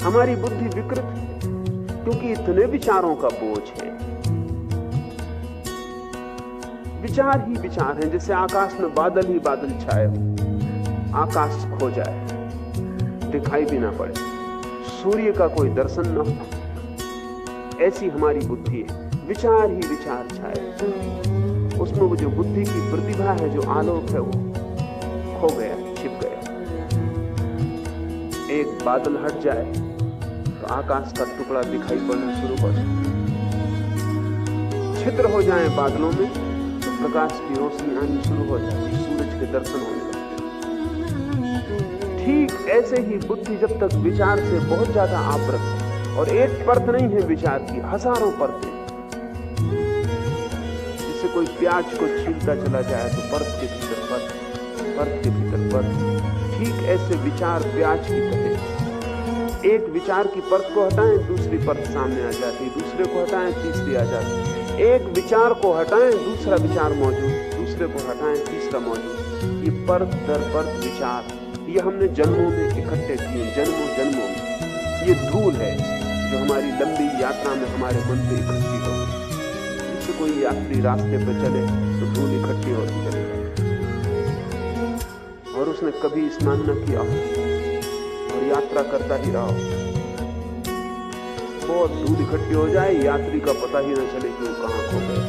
हमारी बुद्धि विकृत है क्योंकि इतने विचारों का बोझ है। विचार ही विचार हैं, जैसे आकाश में बादल ही बादल छाए हो, आकाश खो जाए, दिखाई भी ना पड़े, सूर्य का कोई दर्शन न हो, ऐसी हमारी बुद्धि है। विचार ही विचार छाए, उसमें वो जो बुद्धि की प्रतिभा है, जो आलोक है, वो खो गया, छिप गया। एक बादल हट जाए तो आकाश का टुकड़ा दिखाई पड़ना शुरू हो जाए। छिद्र हो जाए बादलों में तो प्रकाश की रोशनी आनी शुरू हो जाती, सूरज के दर्शन होने लगते। ठीक ऐसे ही बुद्धि जब तक विचार से बहुत ज्यादा आवृत है, और एक परत नहीं है विचार की, हजारों परतें। जैसे कोई प्याज को छीलता चला जाए तो परत के भीतर परत, परत के भीतर परत, ठीक ऐसे विचार प्याज की तरह। एक विचार की परत को हटाएं, दूसरी परत सामने आ जाती, दूसरे को हटाएं, तीसरी आ जाती। एक विचार को हटाएं, दूसरा विचार मौजूद, दूसरे को हटाएं, तीसरा मौजूद। ये परत दर परत विचार, ये हमने जन्मों में इकट्ठे किए, जन्मों जन्मों में। ये धूल है जो हमारी लंबी यात्रा में हमारे मन पे इकट्ठी होती। जिससे कोई यात्री रास्ते पर चले तो धूल इकट्ठी होती चले जाए, और उसने कभी स्नान न किया और यात्रा करता ही रहा, बहुत धूल इकट्ठी हो जाए, यात्री का पता ही न चले कि वो कहां खो गया।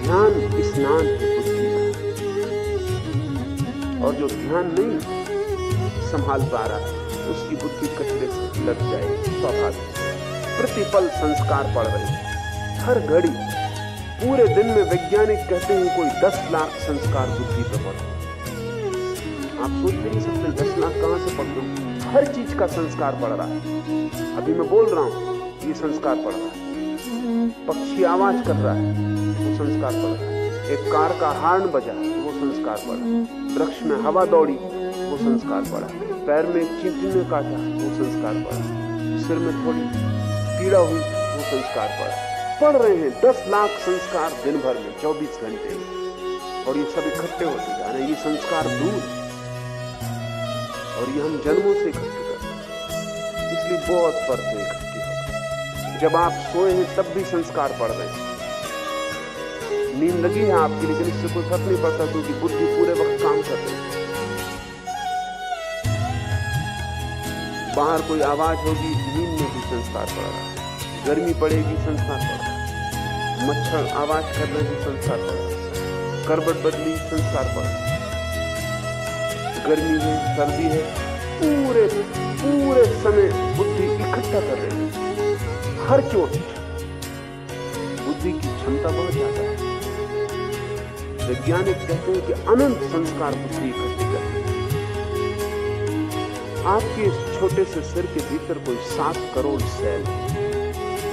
ध्यान स्नान है बुद्धि का, और जो ध्यान नहीं संभाल पा रहा है उसकी बुद्धि कचरे से लग जाएगी स्वाभाविक। प्रतिपल संस्कार पड़ रहे हैं हर घड़ी। पूरे दिन में वैज्ञानिक कहते हैं कोई 10 लाख संस्कार बुद्धि पर पड़े। आप सोच भी नहीं सकते 10 लाख कहां से पढ़ रहे। हर चीज का संस्कार पड़ रहा है। अभी मैं बोल रहा हूं, ये संस्कार पड़ रहा है। पक्षी आवाज कर रहा है, वो संस्कार पड़ रहा है। एक कार का हॉर्न बजा, वो संस्कार पड़ा। वृक्ष में हवा दौड़ी, वो संस्कार पड़ा। पैर में एक चींटी ने काटा, वो संस्कार पड़ा। सिर में थोड़ी पीड़ा हुई, वो संस्कार पड़ा। पढ़ रहे हैं 10 लाख संस्कार दिन भर में, 24 घंटे में, और ये सब इकट्ठे होते जा रहे हैं। ये संस्कार दूर, और ये हम जन्मों से इकट्ठे करते हैं, इसलिए बहुत परतें इकट्ठी होती। जब आप सोए हैं तब भी संस्कार पड़ रहे हैं। नींद लगी है आपकी, लेकिन इससे कोई फर्क नहीं पड़ता क्योंकि बुद्धि पूरे वक्त काम कर रही है। बाहर कोई आवाज होगी, नींद में भी संस्कार पड़ रहा है। गर्मी पड़ेगी, संस्कार पड़ रहा है। मच्छर आवाज कर रहे हैं, संस्कार पड़ रहा है। करवट बदली, संस्कार पड़ रहा है। गर्मी है, सर्दी है, पूरे समय बुद्धि इकट्ठा कर रही है। हर चोट बुद्धि की क्षमता बहुत ज्यादा है। वैज्ञानिक कहते हैं कि अनंत संस्कार बुद्धि इकट्ठी करती है। आपके इस छोटे से सिर के भीतर कोई 7 करोड़ सेल है,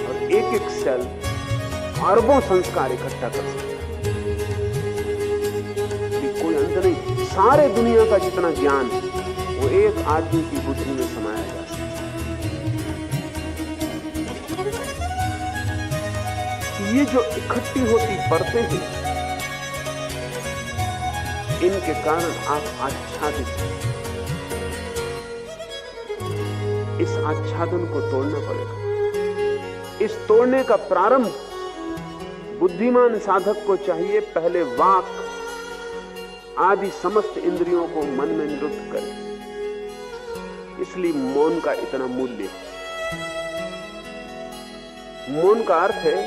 और एक एक सेल अरबों संस्कार इकट्ठा कर सकता है। कोई अंत नहीं। सारे दुनिया का जितना ज्ञान है वो एक आदमी की बुद्धि में समाया जा सकता है। ये जो इकट्ठी होती परतें हैं, इनके कारण आप आच्छादित हैं। इस आच्छादन को तोड़ना पड़ेगा। इस तोड़ने का प्रारंभ बुद्धिमान साधक को चाहिए। पहले वाक आदि समस्त इंद्रियों को मन में निरुद्ध करे। इसलिए मौन का इतना मूल्य है। मौन का अर्थ है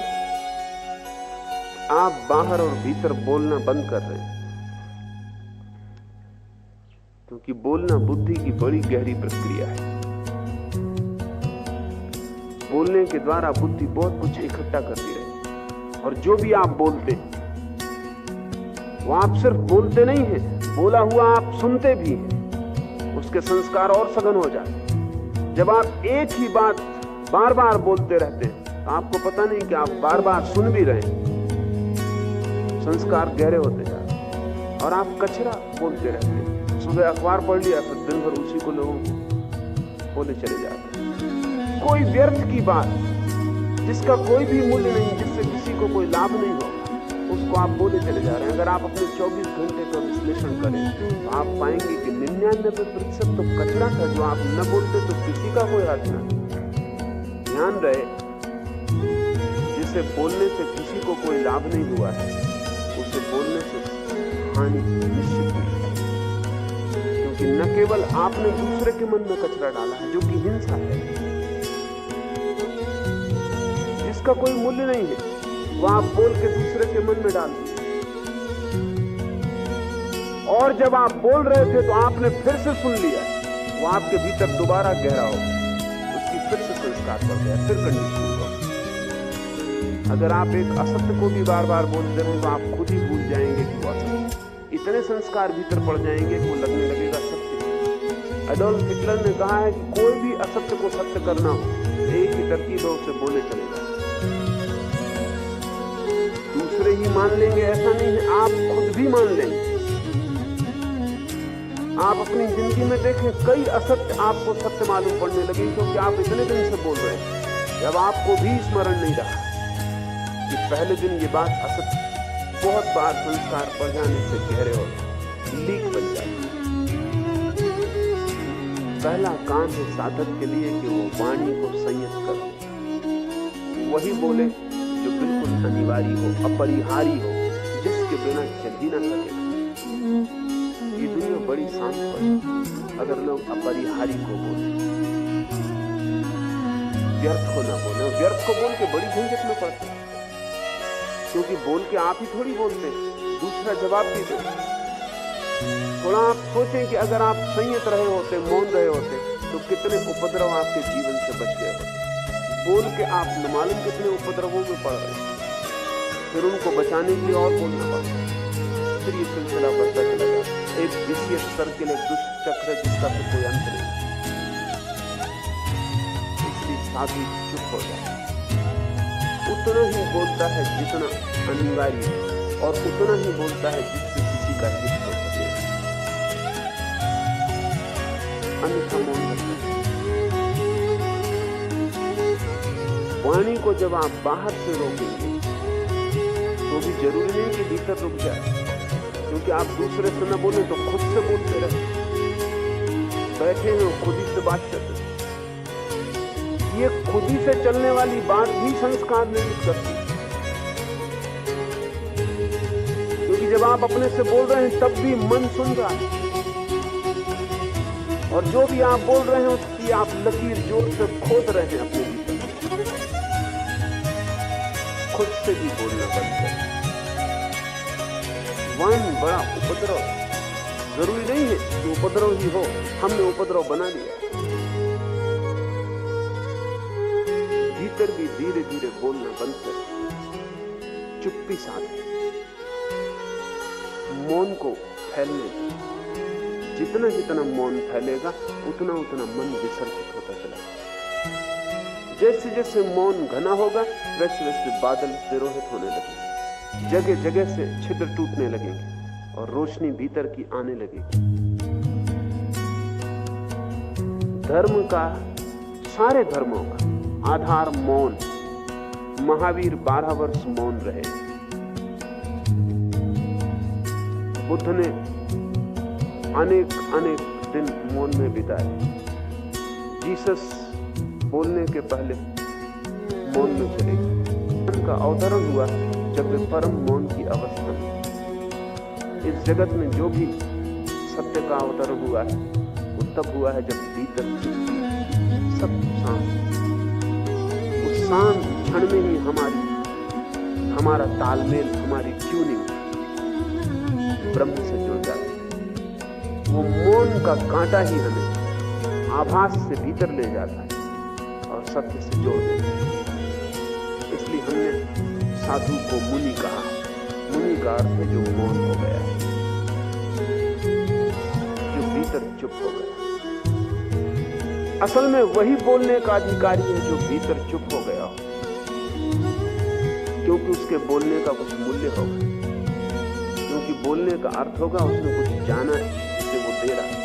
आप बाहर और भीतर बोलना बंद कर रहे हैं, क्योंकि बोलना बुद्धि की बड़ी गहरी प्रक्रिया है। बोलने के द्वारा बुद्धि बहुत कुछ इकट्ठा करती है, और जो भी आप बोलते हैं वो आप सिर्फ बोलते नहीं हैं, बोला हुआ आप सुनते भी हैं। उसके संस्कार और सघन हो जाते हैं। जब आप एक ही बात बार बार बोलते रहते हैं तो आपको पता नहीं कि आप बार बार सुन भी रहे हैं। संस्कार गहरे होते जाते हैं, और आप कचरा बोलते रहते हैं। सुबह अखबार पढ़ लिया, फिर दिन भर उसी को लोगों को बोले चले जाते हैं। कोई व्यर्थ की बात जिसका कोई भी मूल्य नहीं, जिससे किसी को कोई लाभ नहीं होगा, उसको आप बोले चले जा रहे हैं। अगर आप अपने 24 घंटे का विश्लेषण करें तो आप पाएंगे कि 99% तो कचरा था जो आप न बोलते तो किसी का कोई हाथ न। ध्यान रहे, जिसे बोलने से किसी को कोई लाभ नहीं हुआ है, उसे बोलने से हानि निश्चित हुई है। क्योंकि न केवल आपने दूसरे के मन में कचरा डाला है, जो कि हिंसा है, जिसका कोई मूल्य नहीं है, वो आप बोल के दूसरे के मन में डाल दिया। और जब आप बोल रहे थे तो आपने फिर से सुन लिया, वो आपके भीतर दोबारा गहरा हो, उसकी फिर से संस्कार पड़ गया, फिर कंडीशन हो। अगर आप एक असत्य को भी बार बार बोलते रहो तो आप खुद ही भूल जाएंगे कि वो असत्य। इतने संस्कार भीतर पड़ जाएंगे कि वो लगने लगेगा सत्य। एडोल्फ हिटलर ने कहा है कि कोई भी असत्य को सत्य करना हो, एक ही तरकीब है, उसे बोले चलेगा। दूसरे ही मान लेंगे ऐसा नहीं है, आप खुद भी मान लेंगे। आप अपनी जिंदगी में देखें, कई असत्य आपको सत्य मालूम पड़ने लगे, क्योंकि आप इतने दिन से बोल रहे हैं। जब आपको भी स्मरण नहीं रहा कि पहले दिन ये बात असत्य, बहुत बार संस्कार पड़ जाने से गहरे और लीक बन जाते। पहला काम है साधक के लिए कि वो वाणी को संयत करे, वही बोले जो बिल्कुल अनिवार्य हो, अपरिहार्य हो, जिसके बिना चल ही ना सके। ये दुनिया बड़ी शांत पड़े अगर लोग अपरिहार्य को बोले, व्यर्थ को ना बोले। व्यर्थ को बोल के बड़ी झंझट में पड़ते, क्योंकि बोल के आप ही थोड़ी बोलते, दूसरा जवाब भी दे। थोड़ा आप सोचें कि अगर आप संयत रहे होते, मौन रहे होते, तो कितने उपद्रव आपके जीवन से बच गए होते। बोल के आप न मालूम कितने उपद्रवों में पड़ रहे, फिर उनको बचाने के लिए और बोलना पड़ता, फिर ये सिलसिला बढ़ता चला जाता। एक विषय सर्किल, एक दुष्ट चक्र जिसका फिर कोई अंत नहीं। इसलिए साधु चुप हो जाए, उतना ही बोलता है जितना अनिवार्य, और उतना ही बोलता है जिससे किसी का हित हो सके, अन्यथा मौन रहता है। वाणी को जब आप बाहर से रोकेंगे तो भी जरूरी नहीं कि भीतर रुक जाए, क्योंकि आप दूसरे से न बोले तो खुद से बोलते रहे। बैठे हो खुद ही से बात करते, ये खुद ही से चलने वाली बात भी संस्कार निर्मित करती है। क्योंकि जब आप अपने से बोल रहे हैं तब भी मन सुन रहा है, और जो भी आप बोल रहे हैं उसकी आप लकीर जोर से खोद रहे हैं अपने भीतर। खुद से भी बोलना बंद करें। वाणी बड़ा उपद्रव, जरूरी नहीं है कि उपद्रव ही हो, हमने उपद्रव बना लिया। भीतर भी धीरे धीरे बोलना बंद करें, चुप्पी साधे, मौन को फैलने दें। जितना जितना मौन फैलेगा उतना उतना मन विसर्जित होता चला जाएगा। जैसे जैसे मौन घना होगा वैसे वैसे बादल तिरोहित होने लगेंगे, जगह जगह से छिद्र टूटने लगेंगे और रोशनी भीतर की आने लगेगी। धर्म का, सारे धर्मों का आधार मौन। महावीर 12 वर्ष मौन रहे। बुद्ध ने अनेक अनेक दिन मौन में बिताए। जीसस बोलने के पहले मौन में चले गए। उनका अवतरण हुआ जब वे परम मौन की अवस्था में। इस जगत में जो भी सत्य का अवतरण हुआ है वो तब हुआ है जब भीतर सब शांत। उस शांत क्षण में ही हमारा तालमेल, हमारी ट्यूनिंग ब्रह्म से जुड़ जाती है। वो मौन का कांटा ही हमें आभास से भीतर ले जाता है और सत्य से जोड़ देता है। इसलिए हमने साधु को मुनि कहा। मुनि का अर्थ है जो मौन हो गया, जो भीतर चुप हो गया। असल में वही बोलने का अधिकारी है जो भीतर चुप हो गया हो, क्योंकि उसके बोलने का कुछ मूल्य होगा, क्योंकि बोलने का अर्थ होगा उसने कुछ जाना है जिसे वो दे रहा है।